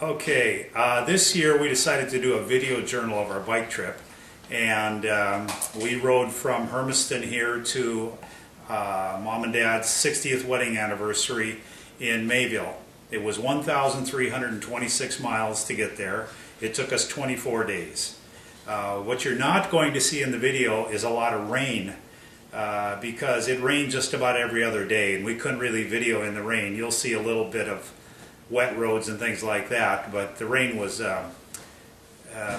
Okay, this year we decided to do a video journal of our bike trip, and we rode from Hermiston here to Mom and Dad's 60th wedding anniversary in Mayville. It was 1,326 miles to get there. It took us 24 days. What you're not going to see in the video is a lot of rain because it rained just about every other day, and we couldn't really video in the rain. You'll see a little bit of wet roads and things like that, but the rain was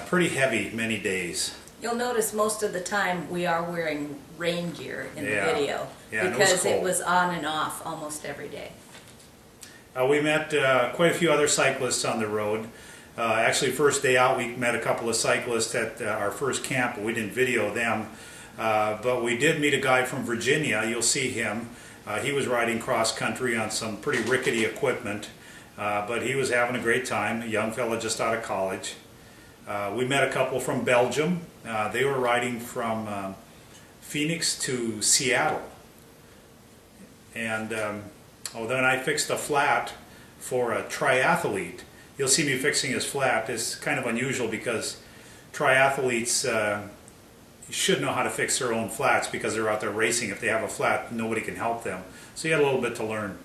pretty heavy many days. You'll notice most of the time we are wearing rain gear in the video because it was on and off almost every day. We met quite a few other cyclists on the road. Actually, first day out we met a couple of cyclists at our first camp. We didn't video them, but we did meet a guy from Virginia. You'll see him. He was riding cross country on some pretty rickety equipment. But he was having a great time, a young fella just out of college. We met a couple from Belgium. They were riding from Phoenix to Seattle. And then I fixed a flat for a triathlete. You'll see me fixing his flat. It's kind of unusual because triathletes should know how to fix their own flats because they're out there racing. If they have a flat, nobody can help them. So you had a little bit to learn.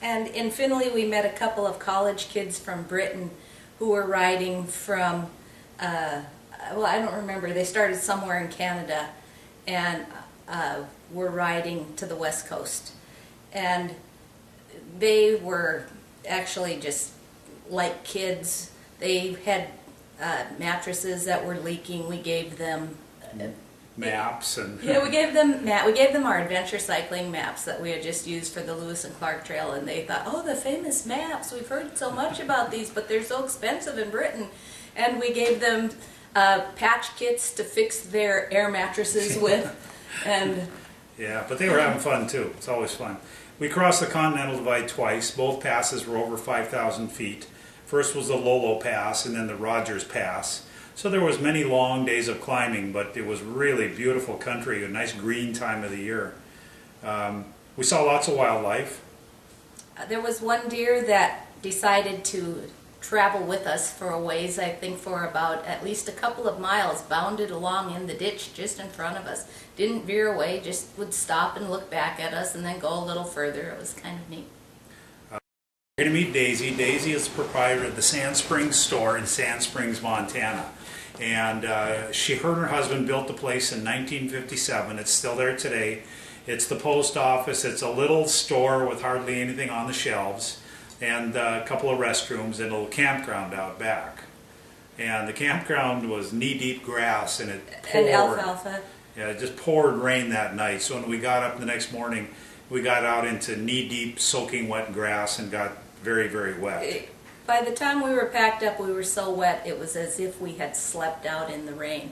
And in Findlay we met a couple of college kids from Britain who were riding from, well, I don't remember, they started somewhere in Canada and were riding to the West Coast. And they were actually just like kids. They had mattresses that were leaking. We gave them maps and we gave them our adventure cycling maps that we had just used for the Lewis and Clark Trail, and they thought, oh, the famous maps, we've heard so much about these, but they're so expensive in Britain. And we gave them patch kits to fix their air mattresses with. And yeah, but they were having fun too. It's always fun. We crossed the Continental Divide twice. Both passes were over 5,000 feet. First was the Lolo Pass and then the Rogers Pass. So there was many long days of climbing, but it was really beautiful country, a nice green time of the year. We saw lots of wildlife. There was one deer that decided to travel with us for a ways, I think for about at least a couple of miles, bounded along in the ditch just in front of us. Didn't veer away, just would stop and look back at us and then go a little further. It was kind of neat. We're going to meet Daisy. Daisy is the proprietor of the Sand Springs store in Sand Springs, Montana. And her and her husband built the place in 1957. It's still there today. It's the post office. It's a little store with hardly anything on the shelves, and a couple of restrooms and a little campground out back. And the campground was knee-deep grass, and it poured. And alfalfa. Yeah, it just poured rain that night. So when we got up the next morning, we got out into knee-deep, soaking wet grass and got very, very wet. By the time we were packed up, we were so wet, it was as if we had slept out in the rain.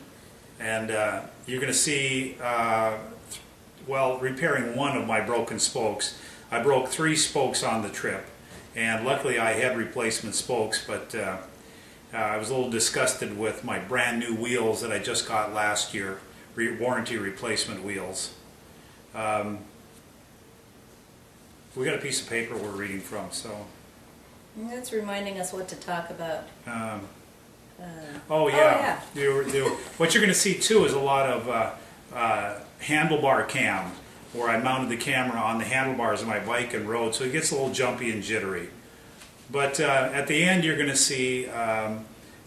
And you're going to see, well, repairing one of my broken spokes. I broke 3 spokes on the trip, and luckily I had replacement spokes, but I was a little disgusted with my brand new wheels that I just got last year, warranty replacement wheels. We got a piece of paper we're reading from, so... That's reminding us what to talk about. Oh yeah. What you're going to see too is a lot of handlebar cam, where I mounted the camera on the handlebars of my bike and rode, so it gets a little jumpy and jittery. But at the end you're going to see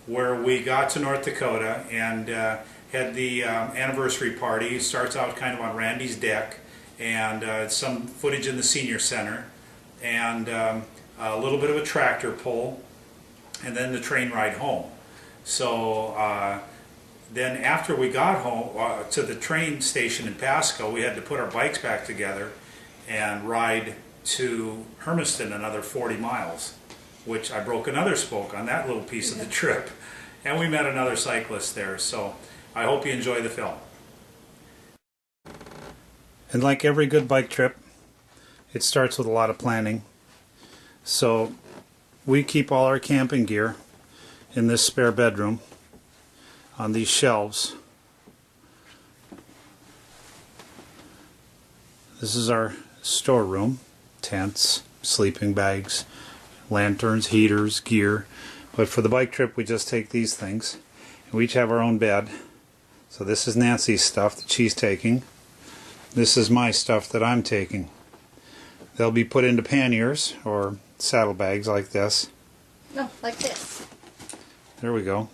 where we got to North Dakota and had the anniversary party. It starts out kind of on Randy's deck, and some footage in the senior center, and a little bit of a tractor pull, and then the train ride home. So then after we got home to the train station in Pasco, we had to put our bikes back together and ride to Hermiston another 40 miles, which I broke another spoke on that little piece of the trip. And we met another cyclist there, so I hope you enjoy the film. And like every good bike trip, it starts with a lot of planning. So we keep all our camping gear in this spare bedroom on these shelves. This is our storeroom, tents, sleeping bags, lanterns, heaters, gear. But for the bike trip, we just take these things. And we each have our own bed. So this is Nancy's stuff that she's taking. This is my stuff that I'm taking. They'll be put into panniers or saddlebags like this. No, like this. There we go.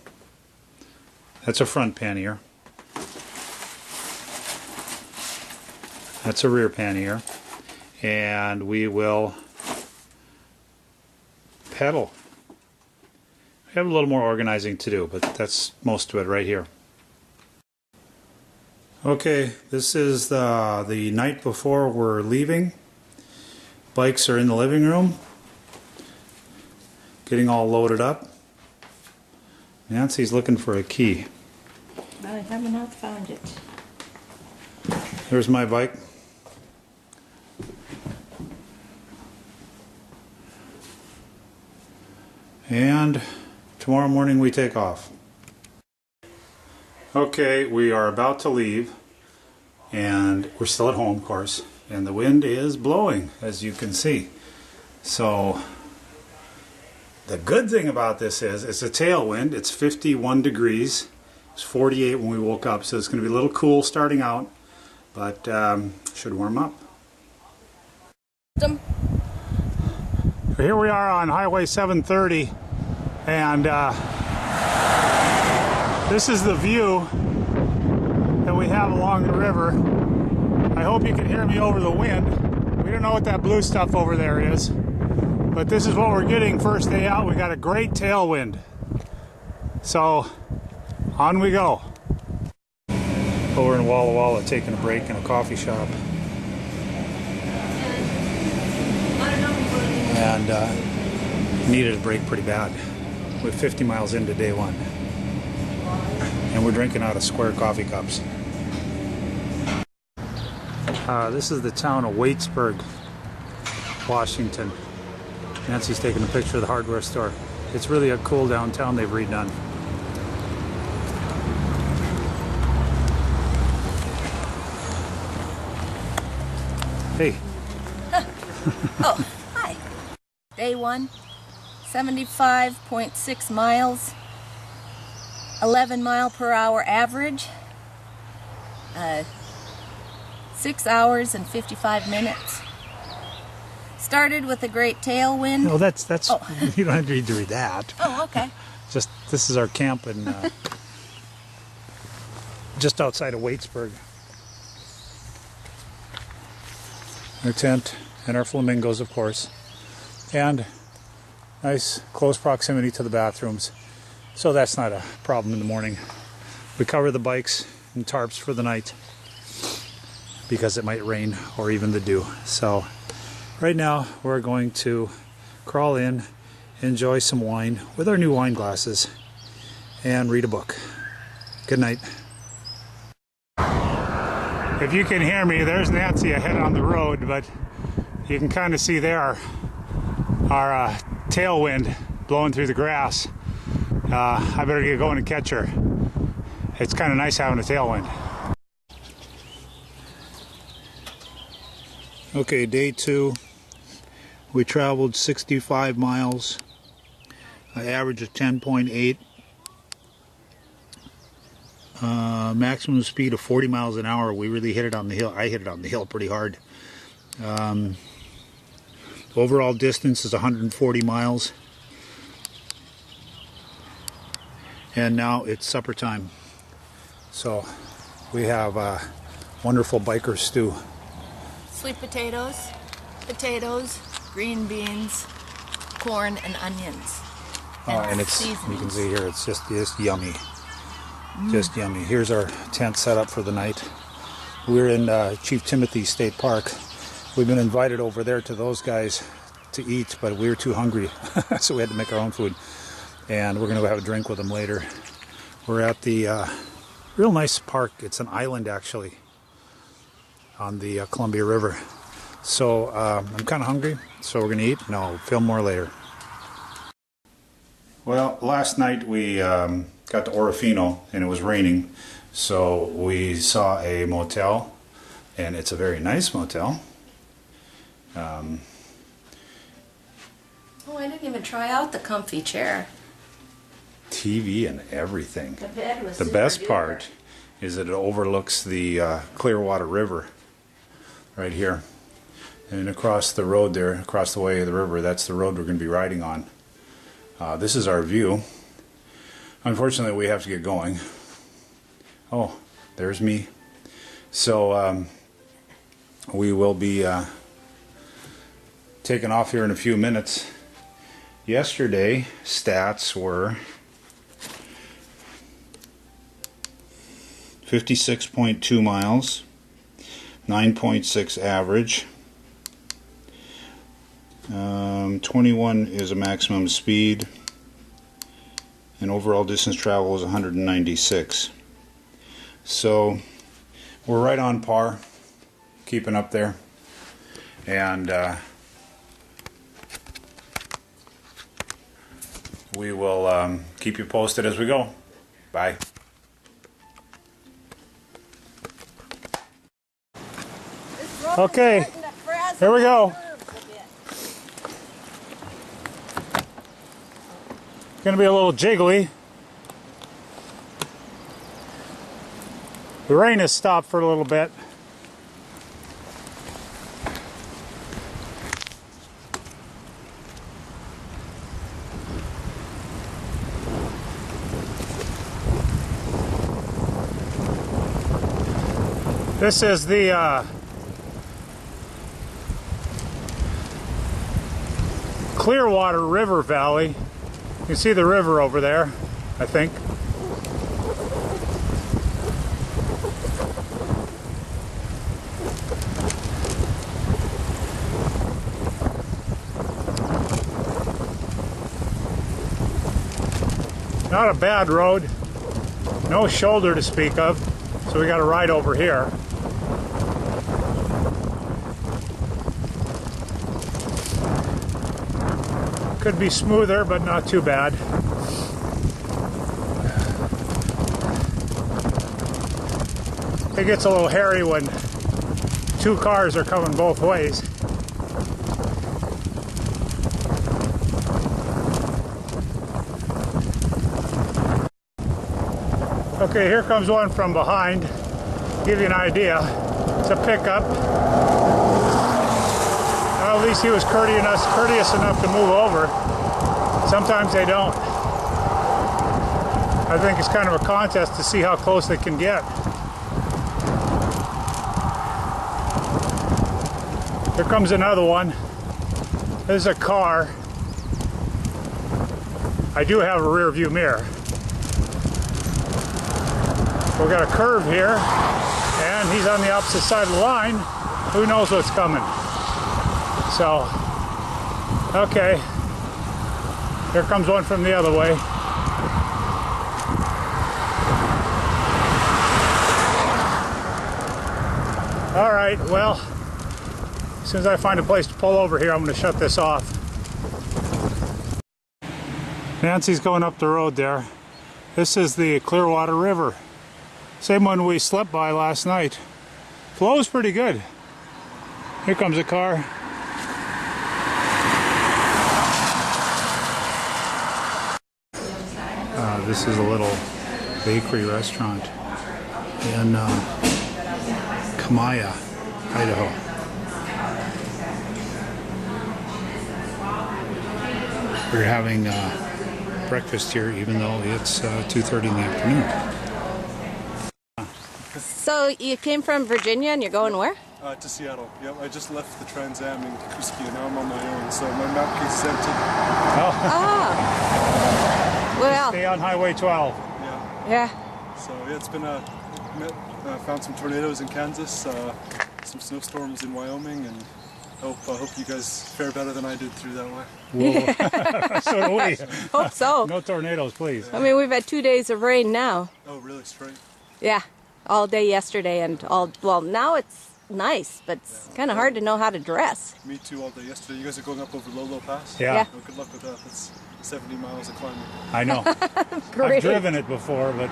That's a front pannier. That's a rear pannier. And we will pedal. We have a little more organizing to do, but that's most of it right here. Okay, this is the night before we're leaving. Bikes are in the living room, getting all loaded up. Nancy's looking for a key. I have not found it. Here's my bike. And tomorrow morning we take off. Okay, we are about to leave, and we're still at home, of course, and the wind is blowing, as you can see. So the good thing about this is it's a tailwind. It's 51 degrees. It's 48 when we woke up, so it's going to be a little cool starting out, but should warm up. Here we are on Highway 730, and this is the view that we have along the river. I hope you can hear me over the wind. We don't know what that blue stuff over there is, but this is what we're getting first day out. We got a great tailwind. So on we go. Over in Walla Walla taking a break in a coffee shop. And needed a break pretty bad. We're 50 miles into day one. And we're drinking out of square coffee cups. This is the town of Waitsburg, Washington. Nancy's taking a picture of the hardware store. It's really a cool downtown they've redone. Hey. Oh, hi. Day one, 75.6 miles, 11 mile per hour average, 6 hours and 55 minutes. Started with a great tailwind. Oh, that's oh. You don't need to read that. Oh, okay. Just this is our camp in just outside of Waitsburg. Our tent and our flamingos, of course, and nice close proximity to the bathrooms, so that's not a problem in the morning. We cover the bikes and tarps for the night because it might rain or even the dew. So right now we're going to crawl in, enjoy some wine with our new wine glasses, and read a book. Good night. If you can hear me, there's Nancy ahead on the road, but you can kind of see there our tailwind blowing through the grass. I better get going and catch her. It's kind of nice having a tailwind. Okay, day two. We traveled 65 miles, an average of 10.8. Maximum speed of 40 miles an hour. We really hit it on the hill. I hit it on the hill pretty hard. Overall distance is 140 miles. And now it's supper time. So we have wonderful biker stew. Sweet potatoes, green beans, corn, and onions. And it's, you can see here, it's just yummy. Just yummy. Here's our tent set up for the night. We're in Chief Timothy State Park. We've been invited over there to those guys to eat, but we were too hungry, so we had to make our own food. And we're going to go have a drink with them later. We're at the real nice park. It's an island, actually, on the Columbia River. So I'm kind of hungry, so we're going to eat, and I'll film more later. Well, last night we got to Orofino, and it was raining, so we saw a motel, and it's a very nice motel. Oh, I didn't even try out the comfy chair. TV and everything. The bed was The best part is that it overlooks the Clearwater River right here. And across the road there, across the way of the river, that's the road we're going to be riding on. This is our view. Unfortunately, we have to get going. Oh, there's me. So we will be taking off here in a few minutes. Yesterday, stats were 56.2 miles, 9.6 average, 21 is a maximum speed, and overall distance travel was 196. So we're right on par, keeping up there, and we will keep you posted as we go. Bye. Okay, here we go. Gonna be a little jiggly. The rain has stopped for a little bit. This is the Clearwater River Valley. You can see the river over there, I think. Not a bad road, no shoulder to speak of, so we got to ride over here. Could be smoother, but not too bad. It gets a little hairy when two cars are coming both ways. Okay, here comes one from behind. Give you an idea. It's a pickup. Well, at least he was courteous enough to move over. Sometimes they don't. I think it's kind of a contest to see how close they can get. Here comes another one. There's a car. I do have a rear view mirror. We've got a curve here, and he's on the opposite side of the line. Who knows what's coming? So, okay. Here comes one from the other way. All right, well, as soon as I find a place to pull over here, I'm going to shut this off. Nancy's going up the road there. This is the Clearwater River. Same one we slept by last night. Flows pretty good. Here comes a car. This is a little bakery restaurant in Kamaya, Idaho. We're having breakfast here even though it's 2:30 in the afternoon. So you came from Virginia and you're going where? To Seattle. Yep, I just left the Trans Am in Kuski and now I'm on my own, so my map case is empty. Oh. Ah. Well. Stay on Highway 12. Yeah. So yeah, it's been found some tornadoes in Kansas, some snowstorms in Wyoming, and I hope you guys fare better than I did through that way. Yeah. So do we. Hope so. No tornadoes, please. I mean, we've had 2 days of rain now. Oh, really? Straight? Yeah. All day yesterday and well, now it's nice, but it's kind of hard to know how to dress. Me too, all day yesterday. You guys are going up over Lolo Pass? Yeah. Oh, good luck with that. That's 70 miles of climbing. I know. Great. I've driven it before, but